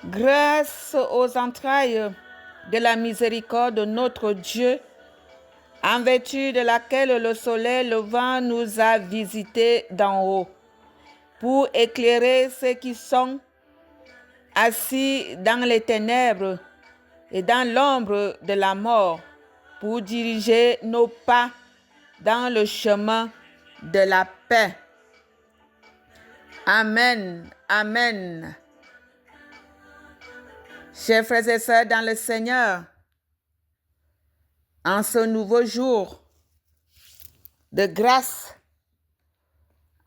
Grâce aux entrailles de la miséricorde de notre Dieu, en vertu de laquelle le soleil levant nous a visités d'en haut, pour éclairer ceux qui sont assis dans les ténèbres et dans l'ombre de la mort, pour diriger nos pas dans le chemin de la paix. Amen. Amen. Chers frères et sœurs dans le Seigneur, en ce nouveau jour de grâce,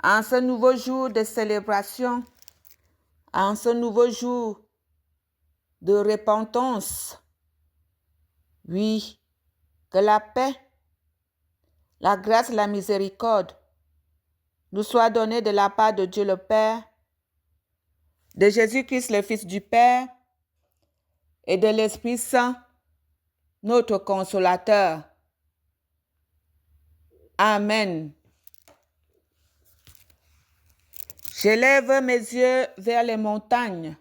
en ce nouveau jour de célébration, en ce nouveau jour de repentance, oui, que la paix, la grâce, la miséricorde nous soit donnée de la part de Dieu le Père, de Jésus-Christ le Fils du Père et de l'Esprit Saint, notre consolateur. Amen. J'élève mes yeux vers les montagnes.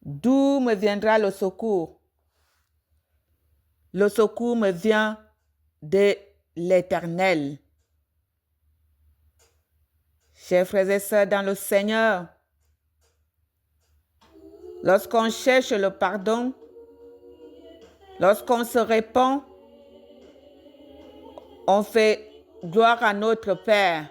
D'où me viendra le secours? Le secours me vient de l'Éternel. Chers frères et sœurs dans le Seigneur, lorsqu'on cherche le pardon, Lorsqu'on se répand, on fait gloire à notre Père.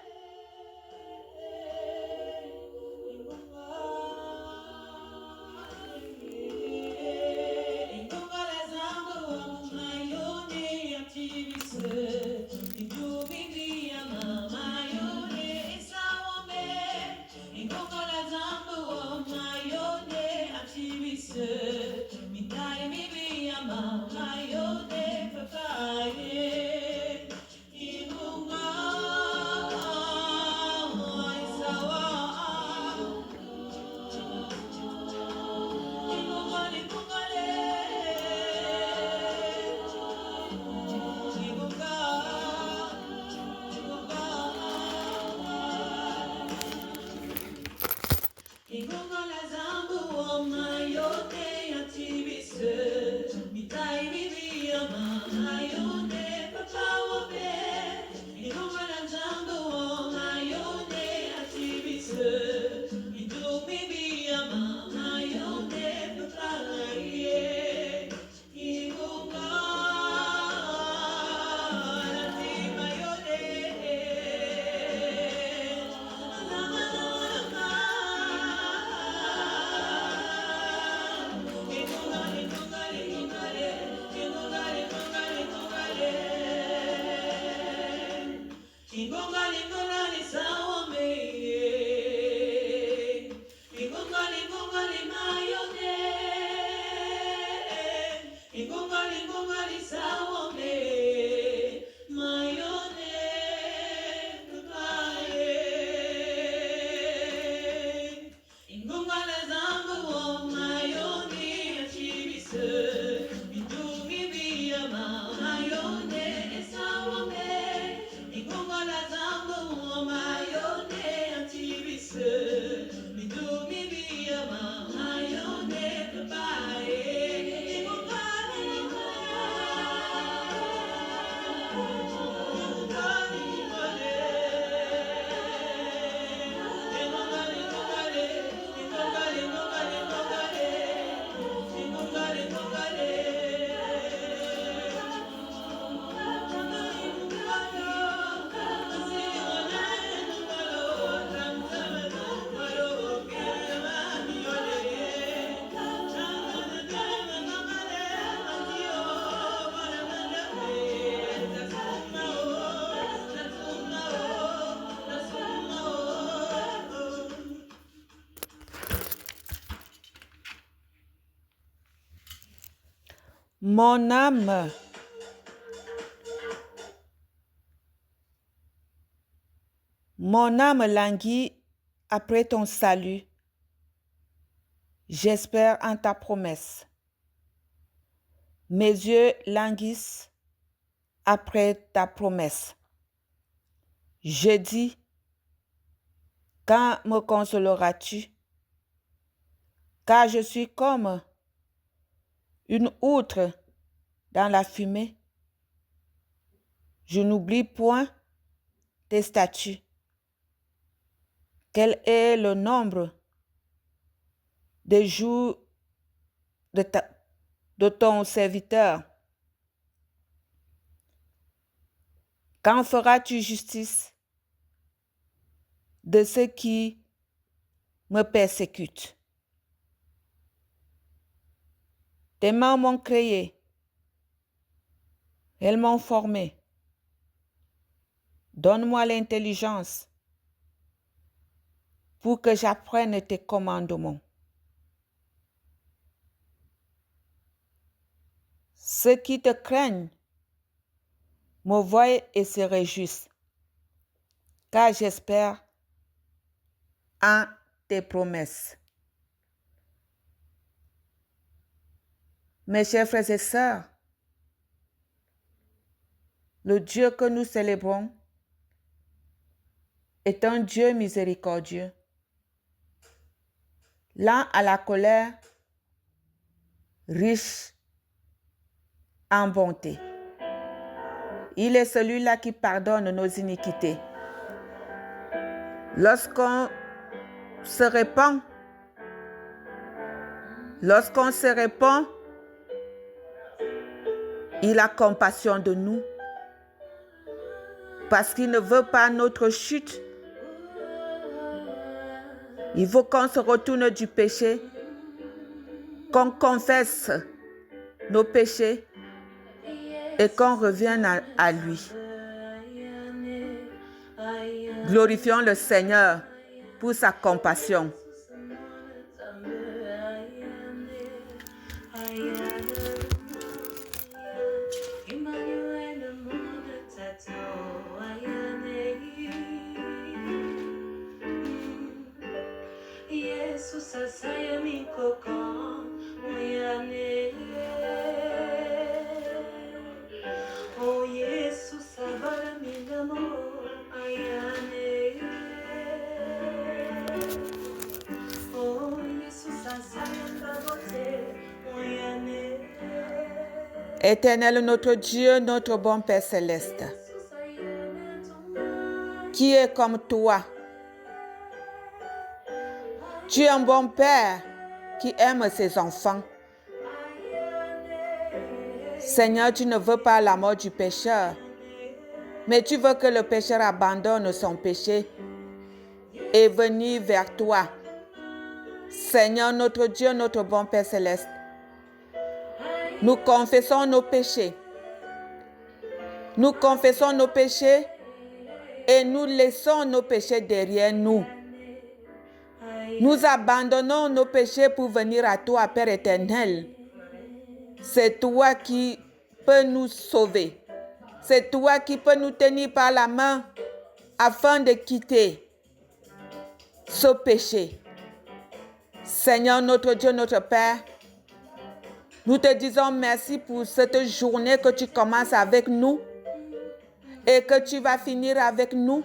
Mon âme languit après ton salut. J'espère en ta promesse. Mes yeux languissent après ta promesse. Je dis, quand me consoleras-tu? Car je suis comme une outre dans la fumée. Je n'oublie point tes statuts. Quel est le nombre des jours de ton serviteur? Quand feras-tu justice de ceux qui me persécutent? Tes mains m'ont créé, elles m'ont formé. Donne-moi l'intelligence pour que j'apprenne tes commandements. Ceux qui te craignent me voient et se réjouissent, car j'espère en tes promesses. Mes chers frères et sœurs, le Dieu que nous célébrons est un Dieu miséricordieux, lent à la colère, riche en bonté. Il est celui-là qui pardonne nos iniquités. Lorsqu'on se répand, Il a compassion de nous parce qu'il ne veut pas notre chute. Il faut qu'on se retourne du péché, qu'on confesse nos péchés et qu'on revienne à lui. Glorifions le Seigneur pour sa compassion. Éternel notre Dieu, notre bon Père céleste, qui est comme toi? Tu es un bon Père qui aime ses enfants. Seigneur, tu ne veux pas la mort du pécheur, mais tu veux que le pécheur abandonne son péché et venir vers toi. Seigneur, notre Dieu, notre bon Père céleste, nous confessons nos péchés. Nous confessons nos péchés et nous laissons nos péchés derrière nous. Nous abandonnons nos péchés pour venir à toi, Père éternel. C'est toi qui peux nous sauver. C'est toi qui peux nous tenir par la main afin de quitter ce péché. Seigneur, notre Dieu, notre Père, nous te disons merci pour cette journée que tu commences avec nous et que tu vas finir avec nous.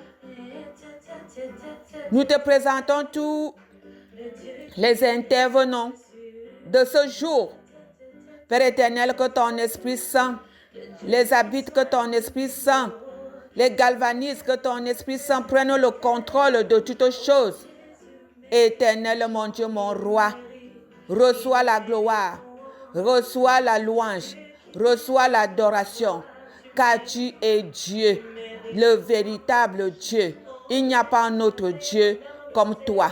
Nous te présentons tous les intervenants de ce jour. Père éternel, que ton Esprit Saint les habite, que ton Esprit Saint les galvanise, que ton Esprit Saint prenne le contrôle de toutes choses. Éternel, mon Dieu, mon roi, reçois la gloire, reçois la louange, reçois l'adoration, car tu es Dieu, le véritable Dieu. Il n'y a pas un autre Dieu comme toi.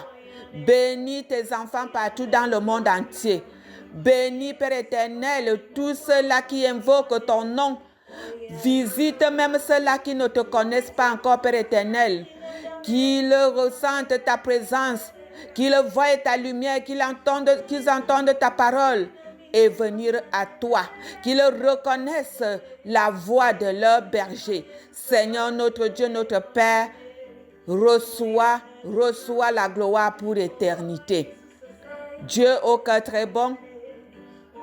Bénis tes enfants partout dans le monde entier. Bénis, Père éternel, tous ceux-là qui invoquent ton nom. Visite même ceux-là qui ne te connaissent pas encore, Père éternel. Qu'ils ressentent ta présence, qu'ils voient ta lumière, qu'ils entendent ta parole et venir à toi. Qu'ils reconnaissent la voix de leur berger. Seigneur, notre Dieu, notre Père, reçois la gloire pour l'éternité. Dieu au cœur très bon,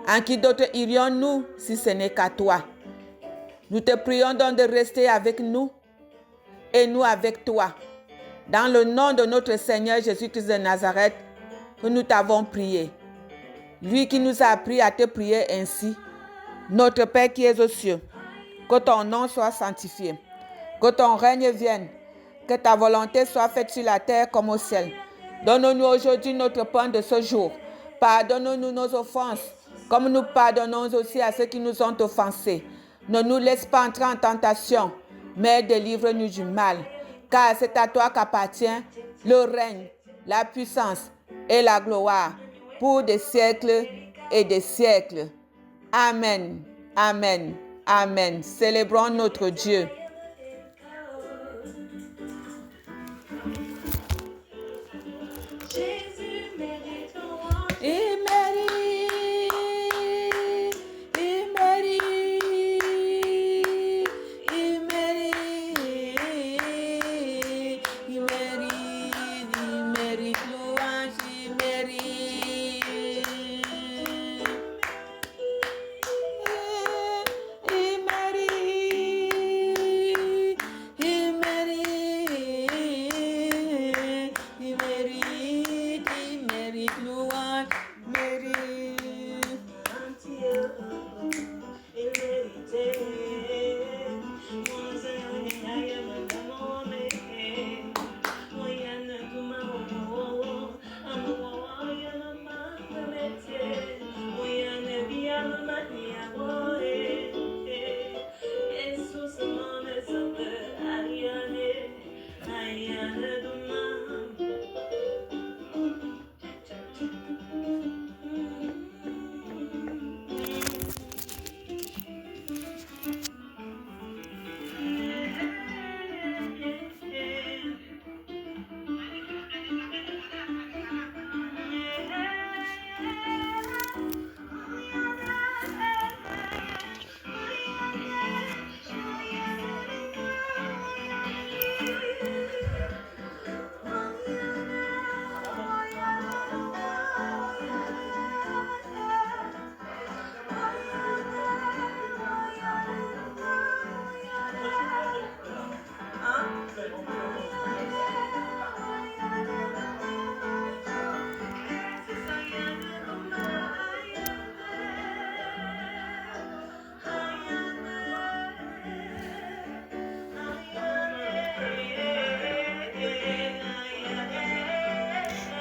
en qui d'autre irions-nous si ce n'est qu'à toi? Nous te prions donc de rester avec nous et nous avec toi. Dans le nom de notre Seigneur Jésus-Christ de Nazareth, que nous t'avons prié. Lui qui nous a appris à te prier ainsi. Notre Père qui es aux cieux, que ton nom soit sanctifié, que ton règne vienne, que ta volonté soit faite sur la terre comme au ciel. Donne-nous aujourd'hui notre pain de ce jour. Pardonne-nous nos offenses, comme nous pardonnons aussi à ceux qui nous ont offensés. Ne nous laisse pas entrer en tentation, mais délivre-nous du mal. Car c'est à toi qu'appartient le règne, la puissance et la gloire pour des siècles et des siècles. Amen, amen, amen. Célébrons notre Dieu.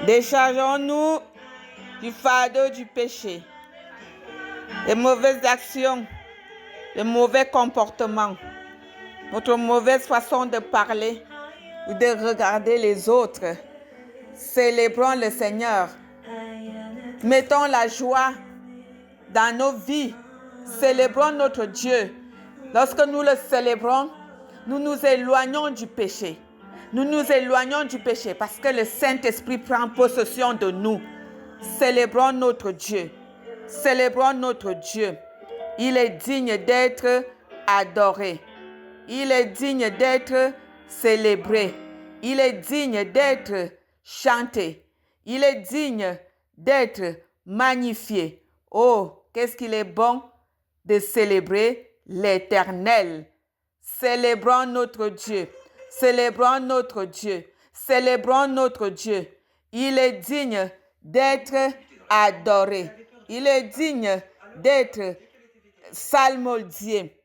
Déchargeons-nous du fardeau du péché, les mauvaises actions, les mauvais comportements, notre mauvaise façon de parler ou de regarder les autres. Célébrons le Seigneur. Mettons la joie dans nos vies. Célébrons notre Dieu. Lorsque nous le célébrons, nous nous éloignons du péché. Nous nous éloignons du péché parce que le Saint-Esprit prend possession de nous. Célébrons notre Dieu. Célébrons notre Dieu. Il est digne d'être adoré. Il est digne d'être célébré. Il est digne d'être chanté. Il est digne d'être magnifié. Oh, qu'est-ce qu'il est bon de célébrer l'Éternel. Célébrons notre Dieu. Célébrons notre Dieu. Célébrons notre Dieu. Il est digne d'être adoré. Il est digne d'être salmodié.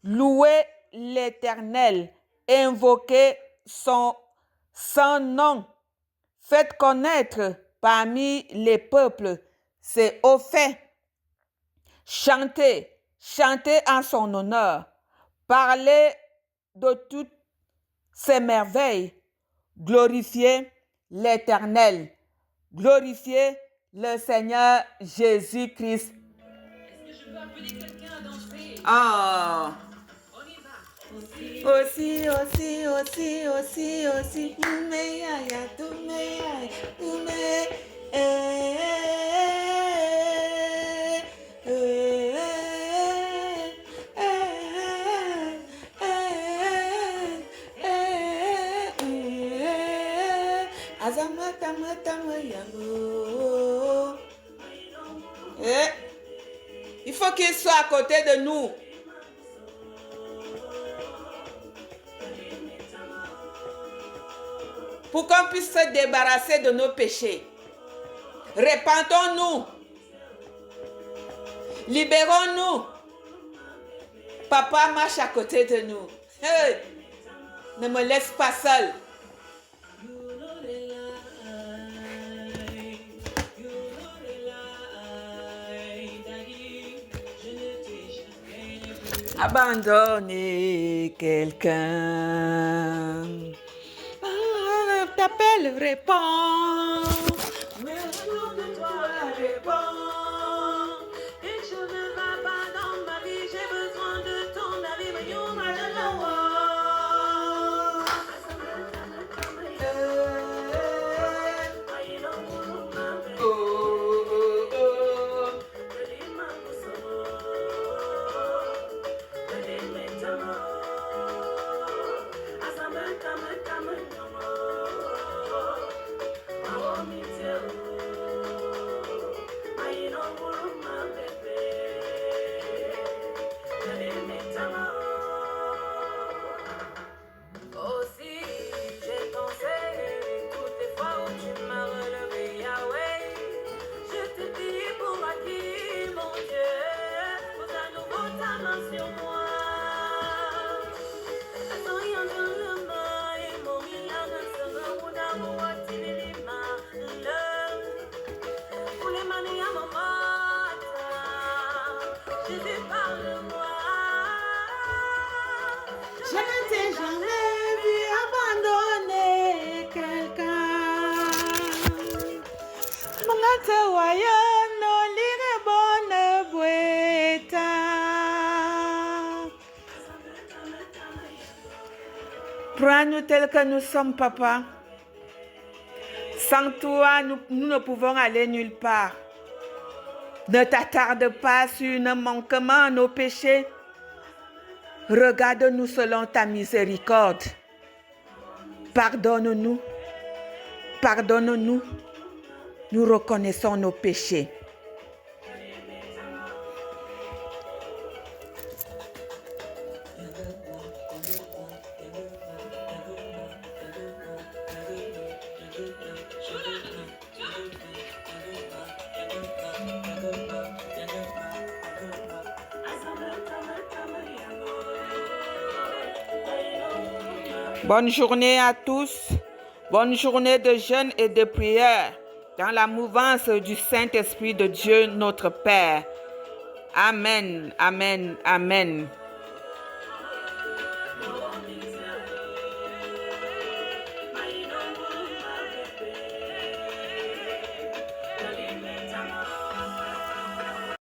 Louez l'Éternel. Invoquez son nom. Faites connaître parmi les peuples ses hauts faits. Chantez en son honneur. Parlez de toutes ses merveilles. Glorifiez l'Éternel. Glorifiez le Seigneur Jésus-Christ. Est-ce que je peux appeler quelqu'un à danser? Oh. On y va. Aussi. Il faut qu'il soit à côté de nous. Pour qu'on puisse se débarrasser de nos péchés. Repentons-nous. Libérons-nous. Papa marche à côté de nous. Hey, ne me laisse pas seul. Abandonner quelqu'un. T'appelle, réponds. Mais autour de toi, réponds. Et je ne vais pas dans ma vie, j'ai besoin de ton avis, mais you might know. Je ne t'ai jamais vu abandonner quelqu'un. Mangata wayano lire bonne boeta. Prends-nous tel que nous sommes, papa. Sans toi, nous ne pouvons aller nulle part. Ne t'attarde pas sur nos manquements, nos péchés. Regarde-nous selon ta miséricorde. Pardonne-nous. Pardonne-nous. Nous reconnaissons nos péchés. Bonne journée à tous. Bonne journée de jeûne et de prière. dans la mouvance du Saint-Esprit de Dieu notre Père. Amen, amen, amen.